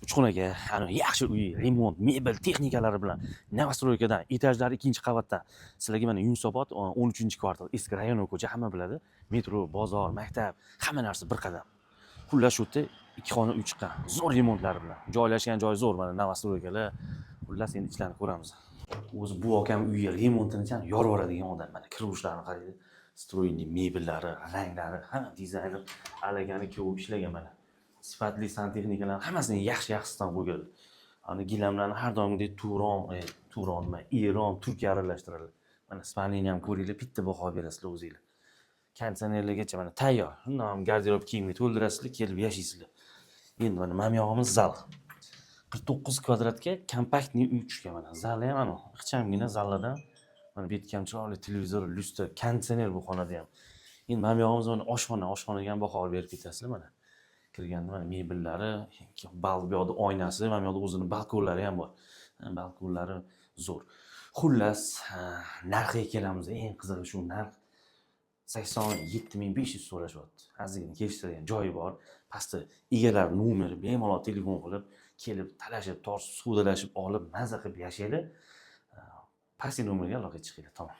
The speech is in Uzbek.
Uchxonaga, yaxshi uy, remont, mebel, texnikalari bilan Novostroykadan, etajlari 2-qavatdan. Sizlarga mana Yunusobod 13-kvartal, eski rayonov ko'cha, hamma biladi. Metro, bozor, maktab, hamma narsa bir qadam. Xullas shu yerda 2 xona uy chiqqan, zo'r remontlari bilan. Joylashgan joyi zo'r, mana Novostroykalar. Xullas endi ichlarni ko'ramiz. O'zi bu akam uyiga remontini yorib yuboradigan odam. Mana kiruvishlarini qaraydi. Stroyning mebellari, ranglari, hamma dizayner alagani ko'p ishlagan mana. Sifatli santexnikalar hammasini yaxshi-yaxshisidan qo'ygan. Gilamlarni har doimgidek Turon, Eron, Turkiya aralashtiriladi. Mana spalnini ham ko'ringlar, bitta baho berasizlar o'zingizlar. Konditsionerlargacha mana tayyor. Shundan ham garderob kiyimni to'ldirasizlar, kelib yashaysizlar. Endi mana mamyog'imiz zal. 49 kvadratga kompaktniy uy tushgan mana. Zali ham mana ixchamgina zallardan mana bu yerga ham chiroyli televizor, lyuster, konditsioner bu xonada ham. Endi mamyog'imiz mana oshxonaga ham baho berib ketasizlar mana. Kirganda mana mebellari, bu yoqda oynasi, mana bu yoqda o'zini balkonlari ham bor. Balkonlari zo'r. Xullas, narxiga kelamiz. Eng qizig'i shu narx 87.500 so'rashyapti. Ozgina kelishtiradigan joyi bor. Pastda egalar nomeri bemalol telefon qilib, kelib, talashib, tortib, suvdalashib olib, maza qilib yashaydi. Pastki nomerga aloqaga chiqinglar. Tamom.